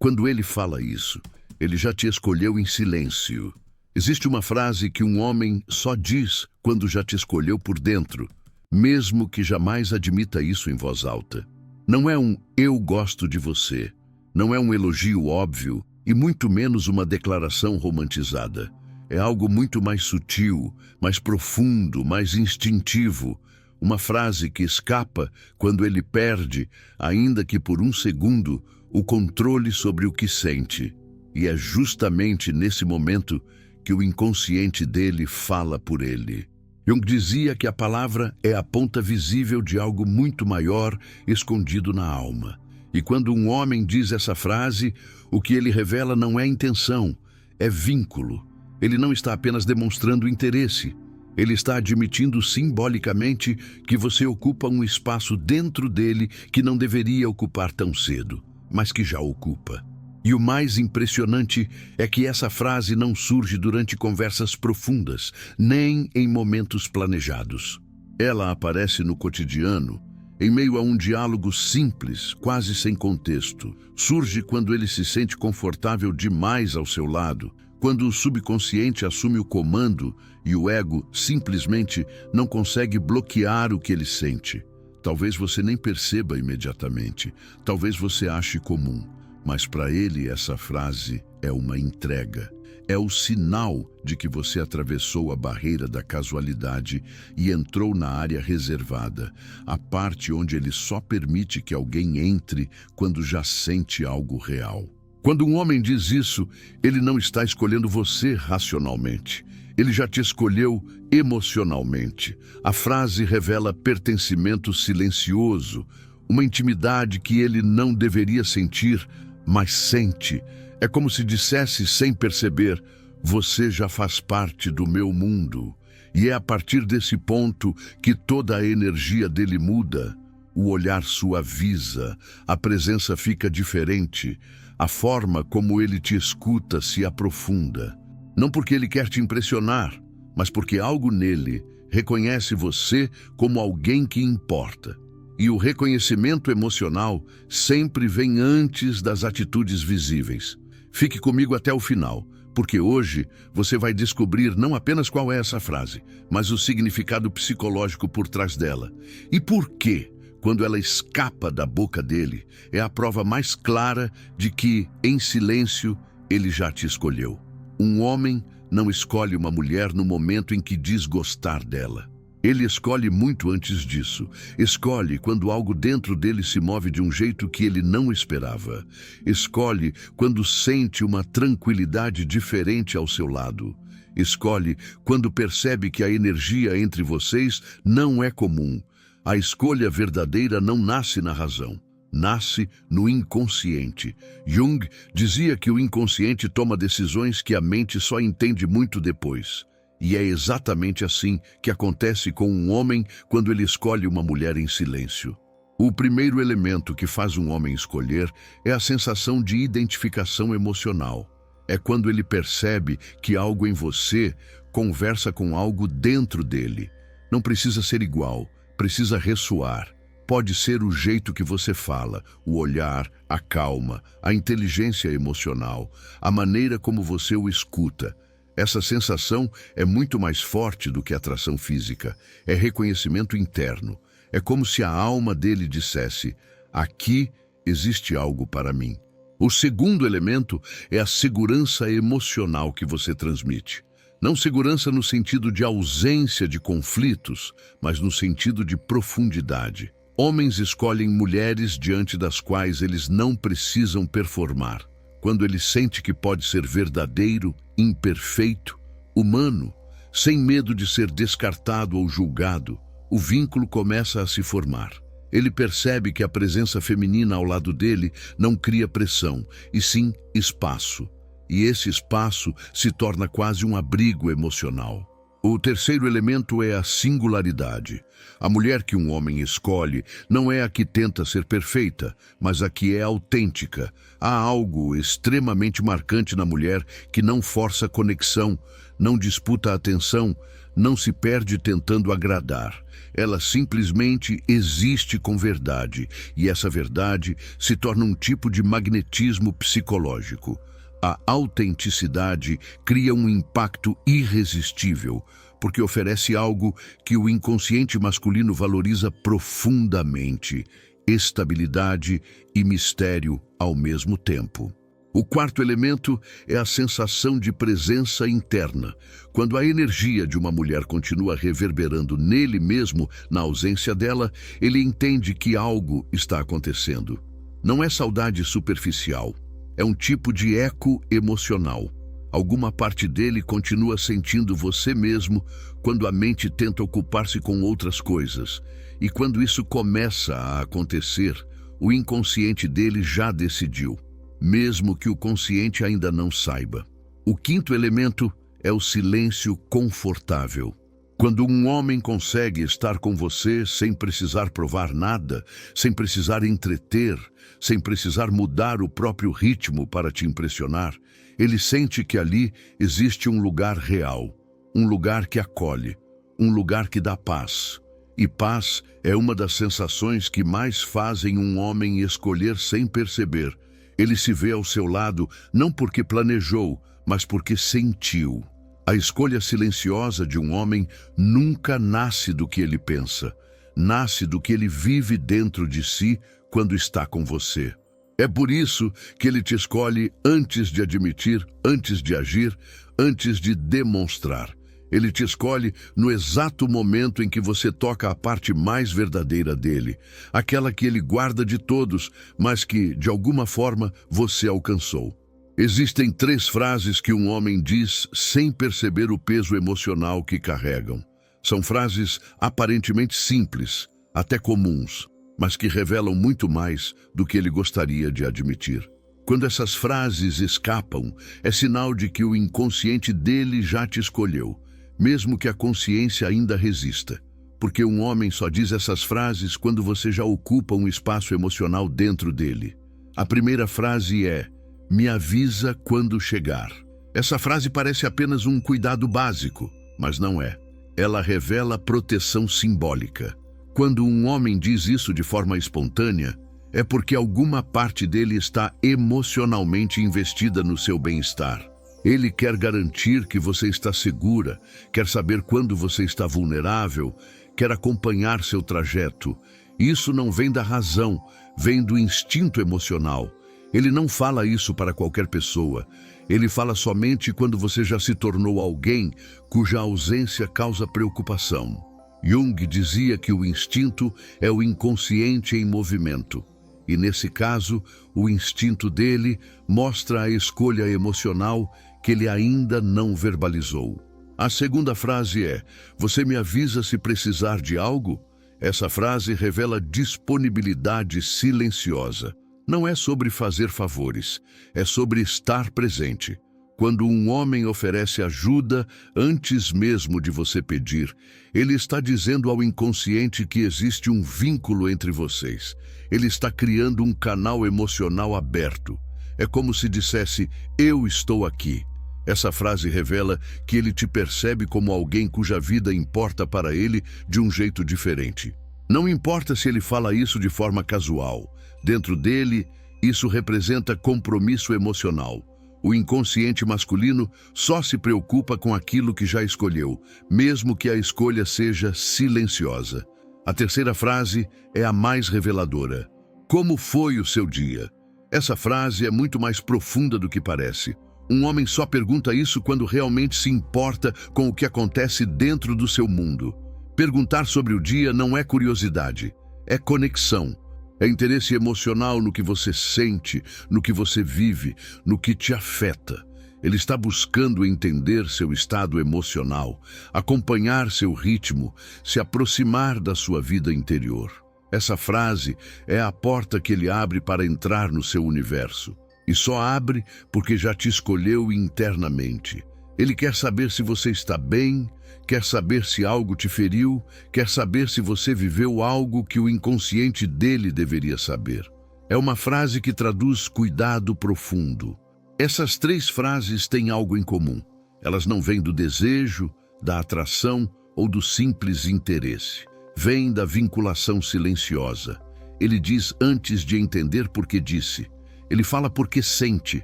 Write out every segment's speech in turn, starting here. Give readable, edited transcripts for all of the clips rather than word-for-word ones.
Quando ele fala isso, ele já te escolheu em silêncio. Existe uma frase que um homem só diz quando já te escolheu por dentro, mesmo que jamais admita isso em voz alta. Não é um "eu gosto de você", não é um elogio óbvio e muito menos uma declaração romantizada. É algo muito mais sutil, mais profundo, mais instintivo. Uma frase que escapa quando ele perde, ainda que por um segundo, o controle sobre o que sente. E é justamente nesse momento que o inconsciente dele fala por ele. Jung dizia que a palavra é a ponta visível de algo muito maior escondido na alma. E quando um homem diz essa frase, o que ele revela não é intenção, é vínculo. Ele não está apenas demonstrando interesse. Ele está admitindo simbolicamente que você ocupa um espaço dentro dele que não deveria ocupar tão cedo, mas que já ocupa. E o mais impressionante é que essa frase não surge durante conversas profundas, nem em momentos planejados. Ela aparece no cotidiano, em meio a um diálogo simples, quase sem contexto. Surge quando ele se sente confortável demais ao seu lado, quando o subconsciente assume o comando e o ego simplesmente não consegue bloquear o que ele sente. Talvez você nem perceba imediatamente, talvez você ache comum, mas para ele essa frase é uma entrega. É o sinal de que você atravessou a barreira da casualidade e entrou na área reservada, a parte onde ele só permite que alguém entre quando já sente algo real. Quando um homem diz isso, ele não está escolhendo você racionalmente. Ele já te escolheu emocionalmente. A frase revela pertencimento silencioso, uma intimidade que ele não deveria sentir, mas sente. É como se dissesse sem perceber: você já faz parte do meu mundo. E é a partir desse ponto que toda a energia dele muda. O olhar suaviza, a presença fica diferente, a forma como ele te escuta se aprofunda. Não porque ele quer te impressionar, mas porque algo nele reconhece você como alguém que importa. E o reconhecimento emocional sempre vem antes das atitudes visíveis. Fique comigo até o final, porque hoje você vai descobrir não apenas qual é essa frase, mas o significado psicológico por trás dela. E por quê? Quando ela escapa da boca dele, é a prova mais clara de que, em silêncio, ele já te escolheu. Um homem não escolhe uma mulher no momento em que diz gostar dela. Ele escolhe muito antes disso. Escolhe quando algo dentro dele se move de um jeito que ele não esperava. Escolhe quando sente uma tranquilidade diferente ao seu lado. Escolhe quando percebe que a energia entre vocês não é comum. A escolha verdadeira não nasce na razão, nasce no inconsciente. Jung dizia que o inconsciente toma decisões que a mente só entende muito depois. E é exatamente assim que acontece com um homem quando ele escolhe uma mulher em silêncio. O primeiro elemento que faz um homem escolher é a sensação de identificação emocional. É quando ele percebe que algo em você conversa com algo dentro dele. Não precisa ser igual, precisa ressoar. Pode ser o jeito que você fala, o olhar, a calma, a inteligência emocional, a maneira como você o escuta. Essa sensação é muito mais forte do que atração física. É reconhecimento interno. É como se a alma dele dissesse: aqui existe algo para mim. O segundo elemento é a segurança emocional que você transmite. Não segurança no sentido de ausência de conflitos, mas no sentido de profundidade. Homens escolhem mulheres diante das quais eles não precisam performar. Quando ele sente que pode ser verdadeiro, imperfeito, humano, sem medo de ser descartado ou julgado, o vínculo começa a se formar. Ele percebe que a presença feminina ao lado dele não cria pressão, e sim espaço. E esse espaço se torna quase um abrigo emocional. O terceiro elemento é a singularidade. A mulher que um homem escolhe não é a que tenta ser perfeita, mas a que é autêntica. Há algo extremamente marcante na mulher que não força conexão, não disputa atenção, não se perde tentando agradar. Ela simplesmente existe com verdade, e essa verdade se torna um tipo de magnetismo psicológico. A autenticidade cria um impacto irresistível, porque oferece algo que o inconsciente masculino valoriza profundamente: estabilidade e mistério ao mesmo tempo. O quarto elemento é a sensação de presença interna. Quando a energia de uma mulher continua reverberando nele mesmo, na ausência dela, ele entende que algo está acontecendo. Não é saudade superficial, é um tipo de eco emocional. Alguma parte dele continua sentindo você mesmo quando a mente tenta ocupar-se com outras coisas. E quando isso começa a acontecer, o inconsciente dele já decidiu, mesmo que o consciente ainda não saiba. O quinto elemento é o silêncio confortável. Quando um homem consegue estar com você sem precisar provar nada, sem precisar entreter, sem precisar mudar o próprio ritmo para te impressionar, ele sente que ali existe um lugar real, um lugar que acolhe, um lugar que dá paz. E paz é uma das sensações que mais fazem um homem escolher sem perceber. Ele se vê ao seu lado não porque planejou, mas porque sentiu. A escolha silenciosa de um homem nunca nasce do que ele pensa. Nasce do que ele vive dentro de si quando está com você. É por isso que ele te escolhe antes de admitir, antes de agir, antes de demonstrar. Ele te escolhe no exato momento em que você toca a parte mais verdadeira dele, aquela que ele guarda de todos, mas que, de alguma forma, você alcançou. Existem 3 frases que um homem diz sem perceber o peso emocional que carregam. São frases aparentemente simples, até comuns, mas que revelam muito mais do que ele gostaria de admitir. Quando essas frases escapam, é sinal de que o inconsciente dele já te escolheu, mesmo que a consciência ainda resista. Porque um homem só diz essas frases quando você já ocupa um espaço emocional dentro dele. A primeira frase é: me avisa quando chegar. Essa frase parece apenas um cuidado básico, mas não é. Ela revela proteção simbólica. Quando um homem diz isso de forma espontânea, é porque alguma parte dele está emocionalmente investida no seu bem-estar. Ele quer garantir que você está segura, quer saber quando você está vulnerável, quer acompanhar seu trajeto. Isso não vem da razão, vem do instinto emocional. Ele não fala isso para qualquer pessoa. Ele fala somente quando você já se tornou alguém cuja ausência causa preocupação. Jung dizia que o instinto é o inconsciente em movimento. E nesse caso, o instinto dele mostra a escolha emocional que ele ainda não verbalizou. A segunda frase é: você me avisa se precisar de algo? Essa frase revela disponibilidade silenciosa. Não é sobre fazer favores, é sobre estar presente. Quando um homem oferece ajuda antes mesmo de você pedir, ele está dizendo ao inconsciente que existe um vínculo entre vocês. Ele está criando um canal emocional aberto. É como se dissesse: eu estou aqui. Essa frase revela que ele te percebe como alguém cuja vida importa para ele de um jeito diferente. Não importa se ele fala isso de forma casual. Dentro dele, isso representa compromisso emocional. O inconsciente masculino só se preocupa com aquilo que já escolheu, mesmo que a escolha seja silenciosa. A terceira frase é a mais reveladora. Como foi o seu dia? Essa frase é muito mais profunda do que parece. Um homem só pergunta isso quando realmente se importa com o que acontece dentro do seu mundo. Perguntar sobre o dia não é curiosidade, é conexão. É interesse emocional no que você sente, no que você vive, no que te afeta. Ele está buscando entender seu estado emocional, acompanhar seu ritmo, se aproximar da sua vida interior. Essa frase é a porta que ele abre para entrar no seu universo. E só abre porque já te escolheu internamente. Ele quer saber se você está bem, quer saber se algo te feriu, quer saber se você viveu algo que o inconsciente dele deveria saber. É uma frase que traduz cuidado profundo. Essas 3 frases têm algo em comum. Elas não vêm do desejo, da atração ou do simples interesse. Vem da vinculação silenciosa. Ele diz antes de entender porque disse. Ele fala porque sente,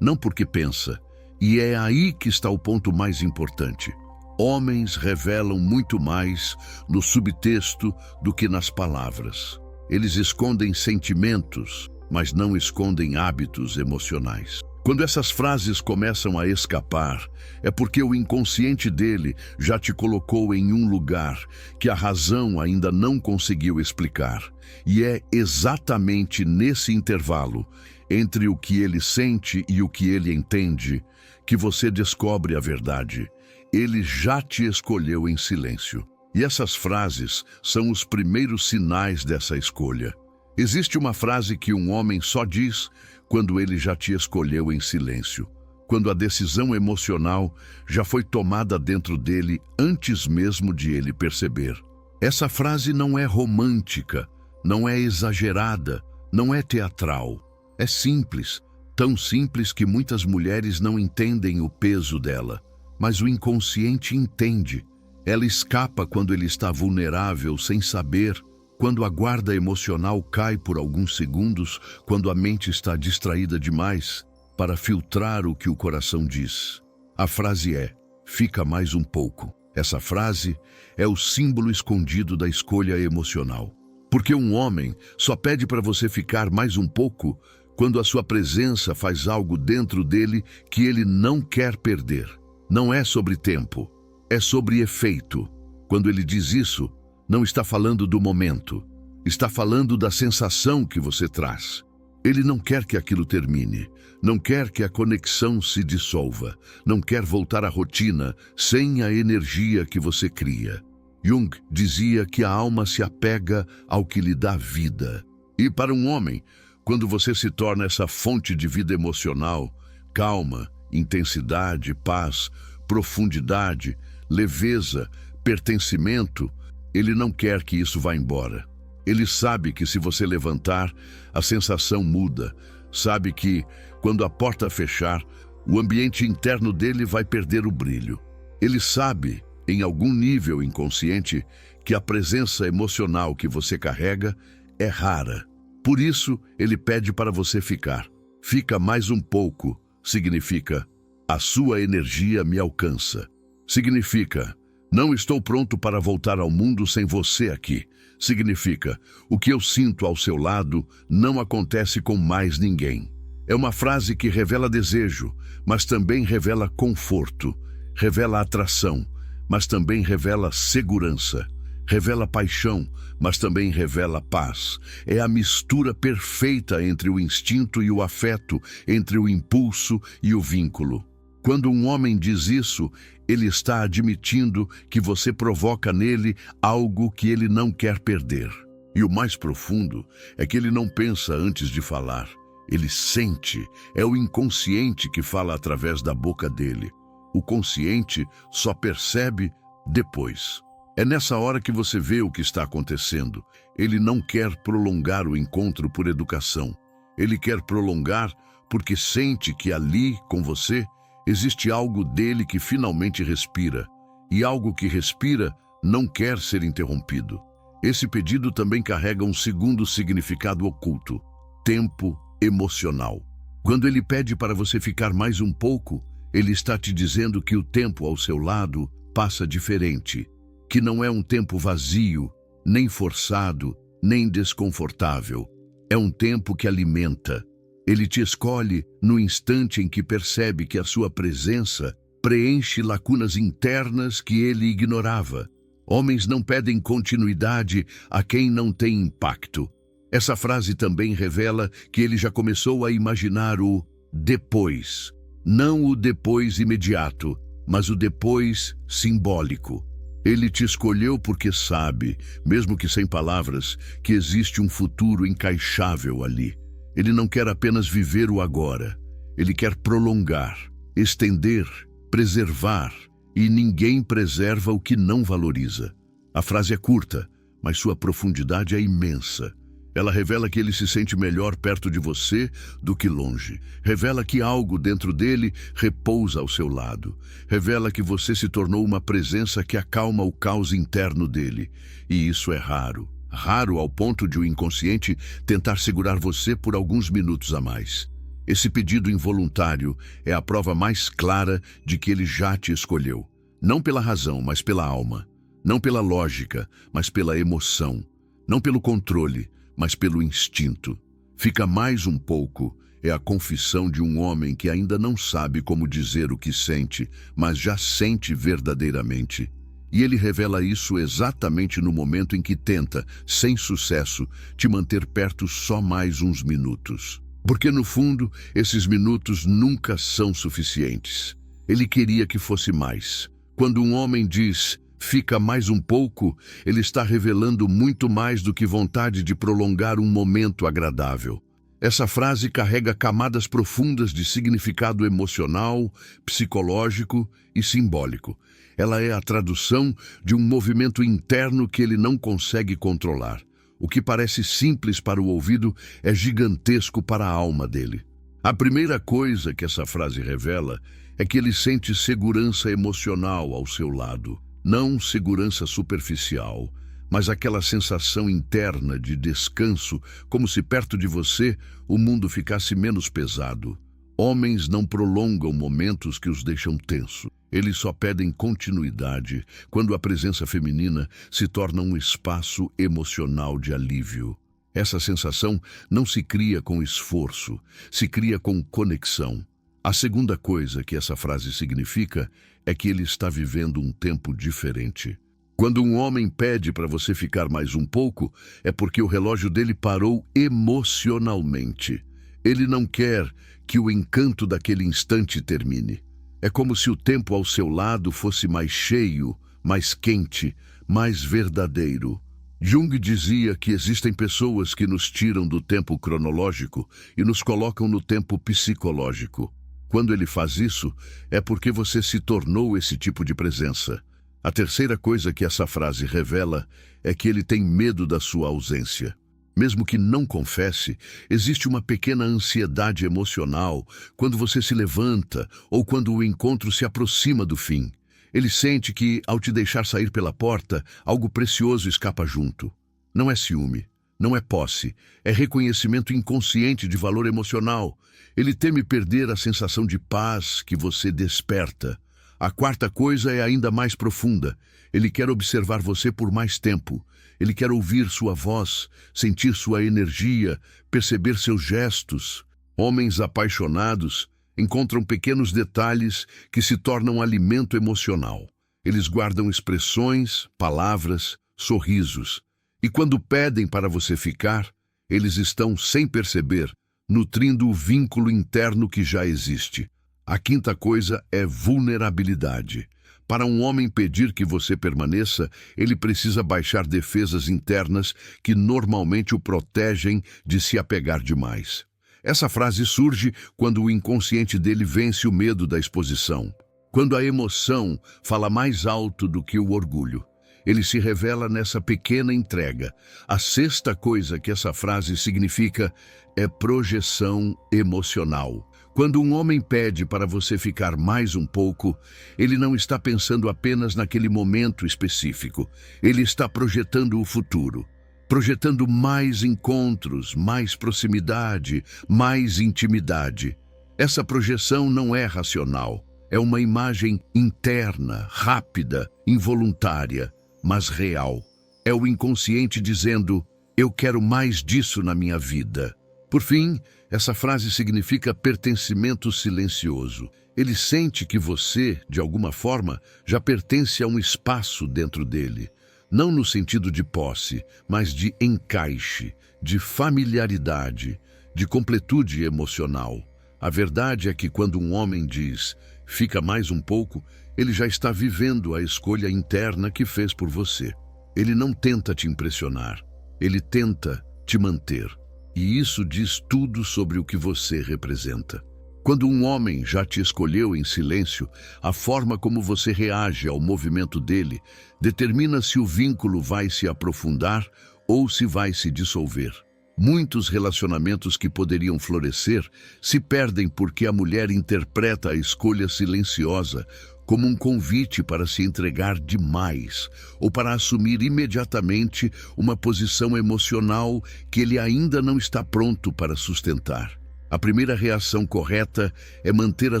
não porque pensa. E é aí que está o ponto mais importante. Homens revelam muito mais no subtexto do que nas palavras. Eles escondem sentimentos, mas não escondem hábitos emocionais. Quando essas frases começam a escapar, é porque o inconsciente dele já te colocou em um lugar que a razão ainda não conseguiu explicar. E é exatamente nesse intervalo, entre o que ele sente e o que ele entende, que você descobre a verdade. Ele já te escolheu em silêncio. E essas frases são os primeiros sinais dessa escolha. Existe uma frase que um homem só diz quando ele já te escolheu em silêncio, quando a decisão emocional já foi tomada dentro dele antes mesmo de ele perceber. Essa frase não é romântica, não é exagerada, não é teatral. É simples, tão simples que muitas mulheres não entendem o peso dela, mas o inconsciente entende. Ela escapa quando ele está vulnerável, sem saber, quando a guarda emocional cai por alguns segundos, quando a mente está distraída demais para filtrar o que o coração diz. A frase é: fica mais um pouco. Essa frase é o símbolo escondido da escolha emocional. Porque um homem só pede para você ficar mais um pouco quando a sua presença faz algo dentro dele que ele não quer perder. Não é sobre tempo, é sobre efeito. Quando ele diz isso, não está falando do momento, está falando da sensação que você traz. Ele não quer que aquilo termine, não quer que a conexão se dissolva, não quer voltar à rotina sem a energia que você cria. Jung dizia que a alma se apega ao que lhe dá vida. E para um homem, quando você se torna essa fonte de vida emocional, calma, intensidade, paz, profundidade, leveza, pertencimento, ele não quer que isso vá embora. Ele sabe que se você levantar, a sensação muda. Sabe que, quando a porta fechar, o ambiente interno dele vai perder o brilho. Ele sabe, em algum nível inconsciente, que a presença emocional que você carrega é rara. Por isso, ele pede para você ficar. Fica mais um pouco, significa, a sua energia me alcança. Significa, não estou pronto para voltar ao mundo sem você aqui. Significa, o que eu sinto ao seu lado não acontece com mais ninguém. É uma frase que revela desejo, mas também revela conforto, revela atração, mas também revela segurança, revela paixão, mas também revela paz. É a mistura perfeita entre o instinto e o afeto, entre o impulso e o vínculo. Quando um homem diz isso, ele está admitindo que você provoca nele algo que ele não quer perder. E o mais profundo é que ele não pensa antes de falar. Ele sente. É o inconsciente que fala através da boca dele. O consciente só percebe depois. É nessa hora que você vê o que está acontecendo. Ele não quer prolongar o encontro por educação. Ele quer prolongar porque sente que ali, com você, existe algo dele que finalmente respira, e algo que respira não quer ser interrompido. Esse pedido também carrega um segundo significado oculto: tempo emocional. Quando ele pede para você ficar mais um pouco, ele está te dizendo que o tempo ao seu lado passa diferente, que não é um tempo vazio, nem forçado, nem desconfortável. É um tempo que alimenta. Ele te escolhe no instante em que percebe que a sua presença preenche lacunas internas que ele ignorava. Homens não pedem continuidade a quem não tem impacto. Essa frase também revela que ele já começou a imaginar o depois. Não o depois imediato, mas o depois simbólico. Ele te escolheu porque sabe, mesmo que sem palavras, que existe um futuro encaixável ali. Ele não quer apenas viver o agora. Ele quer prolongar, estender, preservar. E ninguém preserva o que não valoriza. A frase é curta, mas sua profundidade é imensa. Ela revela que ele se sente melhor perto de você do que longe. Revela que algo dentro dele repousa ao seu lado. Revela que você se tornou uma presença que acalma o caos interno dele. E isso é raro. Raro ao ponto de o inconsciente tentar segurar você por alguns minutos a mais. Esse pedido involuntário é a prova mais clara de que ele já te escolheu. Não pela razão, mas pela alma. Não pela lógica, mas pela emoção. Não pelo controle, mas pelo instinto. Fica mais um pouco é a confissão de um homem que ainda não sabe como dizer o que sente, mas já sente verdadeiramente. E ele revela isso exatamente no momento em que tenta, sem sucesso, te manter perto só mais uns minutos. Porque no fundo, esses minutos nunca são suficientes. Ele queria que fosse mais. Quando um homem diz "fica mais um pouco", ele está revelando muito mais do que vontade de prolongar um momento agradável. Essa frase carrega camadas profundas de significado emocional, psicológico e simbólico. Ela é a tradução de um movimento interno que ele não consegue controlar. O que parece simples para o ouvido é gigantesco para a alma dele. A primeira coisa que essa frase revela é que ele sente segurança emocional ao seu lado. Não segurança superficial, mas aquela sensação interna de descanso, como se perto de você o mundo ficasse menos pesado. Homens não prolongam momentos que os deixam tenso. Eles só pedem continuidade quando a presença feminina se torna um espaço emocional de alívio. Essa sensação não se cria com esforço, se cria com conexão. A segunda coisa que essa frase significa é que ele está vivendo um tempo diferente. Quando um homem pede para você ficar mais um pouco, é porque o relógio dele parou emocionalmente. Ele não quer que o encanto daquele instante termine. É como se o tempo ao seu lado fosse mais cheio, mais quente, mais verdadeiro. Jung dizia que existem pessoas que nos tiram do tempo cronológico e nos colocam no tempo psicológico. Quando ele faz isso, é porque você se tornou esse tipo de presença. A terceira coisa que essa frase revela é que ele tem medo da sua ausência. Mesmo que não confesse, existe uma pequena ansiedade emocional quando você se levanta ou quando o encontro se aproxima do fim. Ele sente que, ao te deixar sair pela porta, algo precioso escapa junto. Não é ciúme, não é posse, é reconhecimento inconsciente de valor emocional. Ele teme perder a sensação de paz que você desperta. A quarta coisa é ainda mais profunda. Ele quer observar você por mais tempo. Ele quer ouvir sua voz, sentir sua energia, perceber seus gestos. Homens apaixonados encontram pequenos detalhes que se tornam alimento emocional. Eles guardam expressões, palavras, sorrisos. E quando pedem para você ficar, eles estão, sem perceber, nutrindo o vínculo interno que já existe. A quinta coisa é vulnerabilidade. Para um homem pedir que você permaneça, ele precisa baixar defesas internas que normalmente o protegem de se apegar demais. Essa frase surge quando o inconsciente dele vence o medo da exposição. Quando a emoção fala mais alto do que o orgulho. Ele se revela nessa pequena entrega. A sexta coisa que essa frase significa é projeção emocional. Quando um homem pede para você ficar mais um pouco, ele não está pensando apenas naquele momento específico. Ele está projetando o futuro. Projetando mais encontros, mais proximidade, mais intimidade. Essa projeção não é racional. É uma imagem interna, rápida, involuntária, mas real. É o inconsciente dizendo, eu quero mais disso na minha vida. Por fim, essa frase significa pertencimento silencioso. Ele sente que você, de alguma forma, já pertence a um espaço dentro dele. Não no sentido de posse, mas de encaixe, de familiaridade, de completude emocional. A verdade é que quando um homem diz, fica mais um pouco, ele já está vivendo a escolha interna que fez por você. Ele não tenta te impressionar, ele tenta te manter. E isso diz tudo sobre o que você representa. Quando um homem já te escolheu em silêncio, a forma como você reage ao movimento dele determina se o vínculo vai se aprofundar ou se vai se dissolver. Muitos relacionamentos que poderiam florescer se perdem porque a mulher interpreta a escolha silenciosa como um convite para se entregar demais ou para assumir imediatamente uma posição emocional que ele ainda não está pronto para sustentar. A primeira reação correta é manter a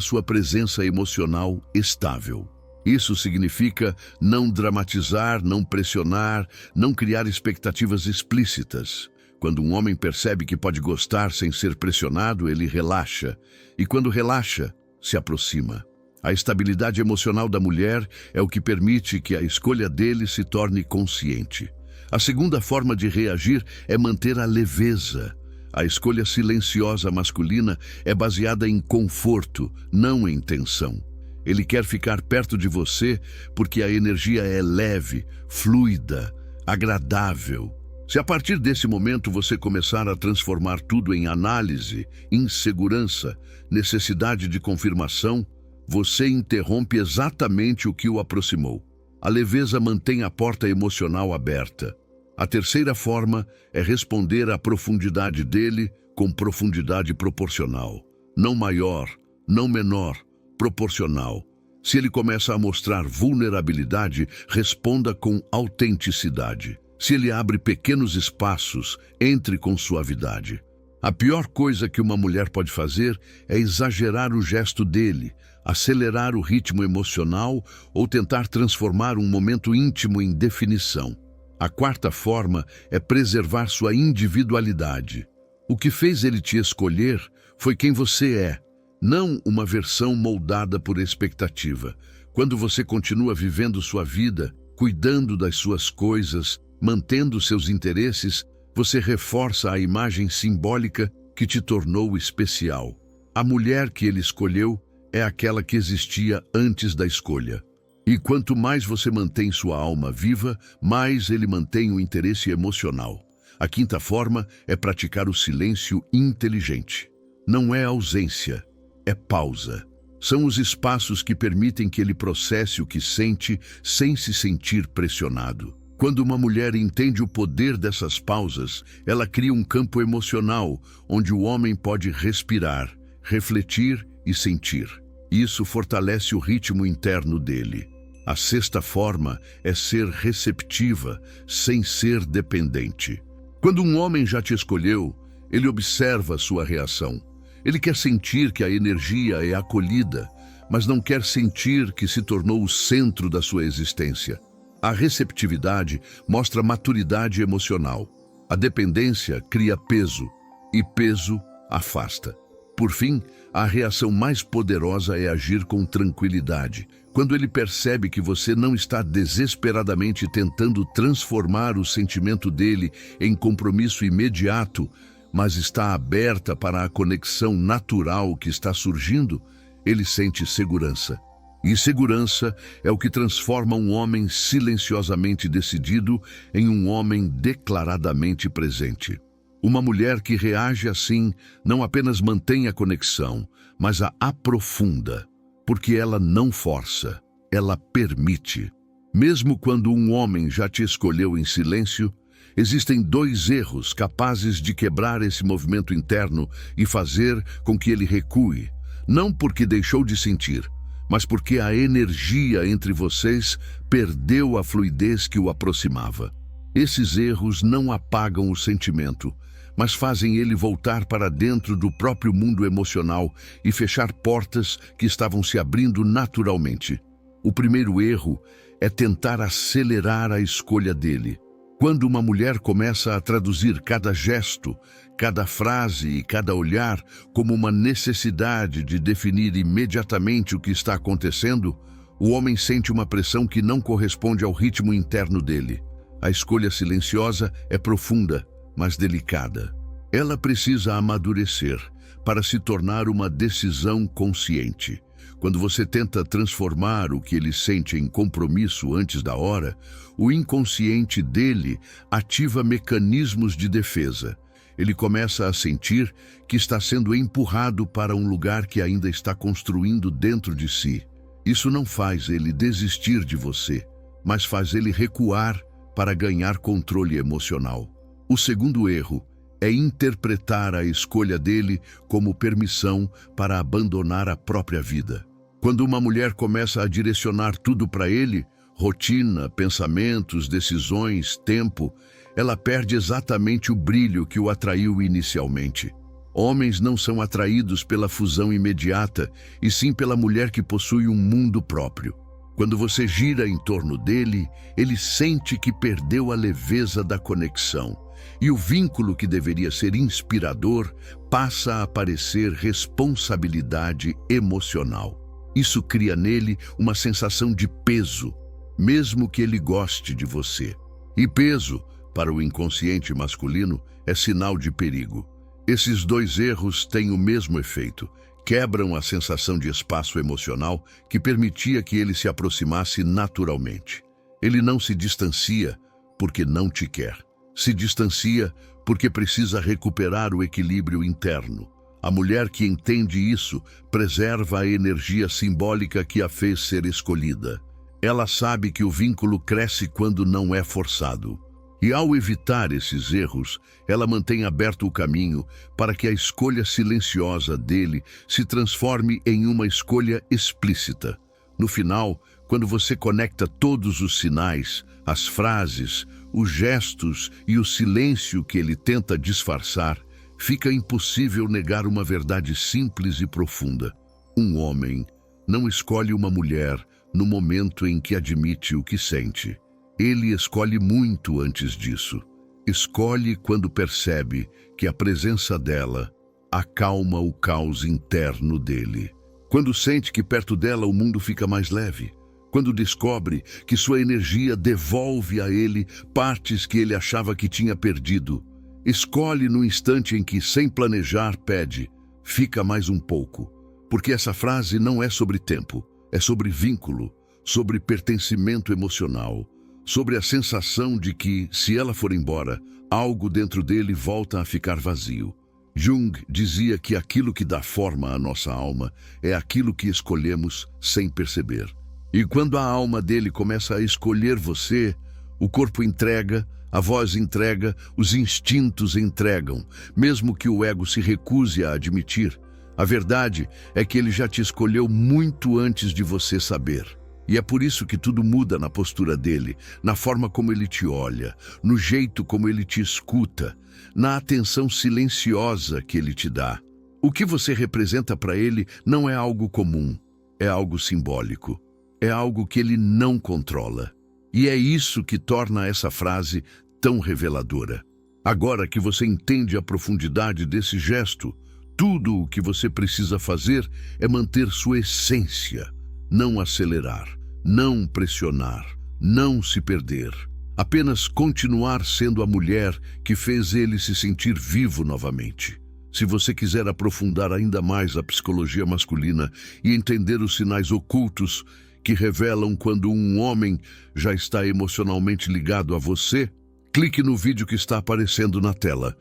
sua presença emocional estável. Isso significa não dramatizar, não pressionar, não criar expectativas explícitas. Quando um homem percebe que pode gostar sem ser pressionado, ele relaxa. E quando relaxa, se aproxima. A estabilidade emocional da mulher é o que permite que a escolha dele se torne consciente. A segunda forma de reagir é manter a leveza. A escolha silenciosa masculina é baseada em conforto, não em tensão. Ele quer ficar perto de você porque a energia é leve, fluida, agradável. Se a partir desse momento você começar a transformar tudo em análise, insegurança, necessidade de confirmação, você interrompe exatamente o que o aproximou. A leveza mantém a porta emocional aberta. A terceira forma é responder à profundidade dele com profundidade proporcional. Não maior, não menor, proporcional. Se ele começa a mostrar vulnerabilidade, responda com autenticidade. Se ele abre pequenos espaços, entre com suavidade. A pior coisa que uma mulher pode fazer é exagerar o gesto dele, acelerar o ritmo emocional ou tentar transformar um momento íntimo em definição. A quarta forma é preservar sua individualidade. O que fez ele te escolher foi quem você é, não uma versão moldada por expectativa. Quando você continua vivendo sua vida, cuidando das suas coisas, mantendo seus interesses, você reforça a imagem simbólica que te tornou especial. A mulher que ele escolheu é aquela que existia antes da escolha. E quanto mais você mantém sua alma viva, mais ele mantém o interesse emocional. A quinta forma é praticar o silêncio inteligente. Não é ausência, é pausa. São os espaços que permitem que ele processe o que sente sem se sentir pressionado. Quando uma mulher entende o poder dessas pausas, ela cria um campo emocional onde o homem pode respirar, refletir e sentir. Isso fortalece o ritmo interno dele. A sexta forma é ser receptiva, sem ser dependente. Quando um homem já te escolheu, ele observa sua reação. Ele quer sentir que a energia é acolhida, mas não quer sentir que se tornou o centro da sua existência. A receptividade mostra maturidade emocional. A dependência cria peso, e peso afasta. Por fim, a reação mais poderosa é agir com tranquilidade. Quando ele percebe que você não está desesperadamente tentando transformar o sentimento dele em compromisso imediato, mas está aberta para a conexão natural que está surgindo, ele sente segurança. E segurança é o que transforma um homem silenciosamente decidido em um homem declaradamente presente. Uma mulher que reage assim não apenas mantém a conexão, mas a aprofunda, porque ela não força, ela permite. Mesmo quando um homem já te escolheu em silêncio, existem dois erros capazes de quebrar esse movimento interno e fazer com que ele recue, não porque deixou de sentir, mas porque a energia entre vocês perdeu a fluidez que o aproximava. Esses erros não apagam o sentimento, mas fazem ele voltar para dentro do próprio mundo emocional e fechar portas que estavam se abrindo naturalmente. O primeiro erro é tentar acelerar a escolha dele. Quando uma mulher começa a traduzir cada gesto, cada frase e cada olhar como uma necessidade de definir imediatamente o que está acontecendo, o homem sente uma pressão que não corresponde ao ritmo interno dele. A escolha silenciosa é profunda, mas delicada. Ela precisa amadurecer para se tornar uma decisão consciente. Quando você tenta transformar o que ele sente em compromisso antes da hora, o inconsciente dele ativa mecanismos de defesa. Ele começa a sentir que está sendo empurrado para um lugar que ainda está construindo dentro de si. Isso não faz ele desistir de você, mas faz ele recuar para ganhar controle emocional. O segundo erro É interpretar a escolha dele como permissão para abandonar a própria vida. Quando uma mulher começa a direcionar tudo para ele, rotina, pensamentos, decisões, tempo, ela perde exatamente o brilho que o atraiu inicialmente. Homens não são atraídos pela fusão imediata, e sim pela mulher que possui um mundo próprio. Quando você gira em torno dele, ele sente que perdeu a leveza da conexão, e o vínculo que deveria ser inspirador passa a parecer responsabilidade emocional. Isso cria nele uma sensação de peso, mesmo que ele goste de você. E peso, para o inconsciente masculino, é sinal de perigo. Esses dois erros têm o mesmo efeito. Quebram a sensação de espaço emocional que permitia que ele se aproximasse naturalmente. Ele não se distancia porque não te quer. Se distancia porque precisa recuperar o equilíbrio interno. A mulher que entende isso preserva a energia simbólica que a fez ser escolhida. Ela sabe que o vínculo cresce quando não é forçado. E ao evitar esses erros, ela mantém aberto o caminho para que a escolha silenciosa dele se transforme em uma escolha explícita. No final, quando você conecta todos os sinais, as frases, os gestos e o silêncio que ele tenta disfarçar, fica impossível negar uma verdade simples e profunda. Um homem não escolhe uma mulher no momento em que admite o que sente. Ele escolhe muito antes disso. Escolhe quando percebe que a presença dela acalma o caos interno dele. Quando sente que perto dela o mundo fica mais leve. Quando descobre que sua energia devolve a ele partes que ele achava que tinha perdido. Escolhe no instante em que, sem planejar, pede: fica mais um pouco. Porque essa frase não é sobre tempo, é sobre vínculo, sobre pertencimento emocional, sobre a sensação de que, se ela for embora, algo dentro dele volta a ficar vazio. Jung dizia que aquilo que dá forma à nossa alma é aquilo que escolhemos sem perceber. E quando a alma dele começa a escolher você, o corpo entrega, a voz entrega, os instintos entregam, mesmo que o ego se recuse a admitir. A verdade é que ele já te escolheu muito antes de você saber. E é por isso que tudo muda na postura dele, na forma como ele te olha, no jeito como ele te escuta, na atenção silenciosa que ele te dá. O que você representa para ele não é algo comum, é algo simbólico, é algo que ele não controla. E é isso que torna essa frase tão reveladora. Agora que você entende a profundidade desse gesto, tudo o que você precisa fazer é manter sua essência. Não acelerar, não pressionar, não se perder. Apenas continuar sendo a mulher que fez ele se sentir vivo novamente. Se você quiser aprofundar ainda mais a psicologia masculina e entender os sinais ocultos que revelam quando um homem já está emocionalmente ligado a você, clique no vídeo que está aparecendo na tela.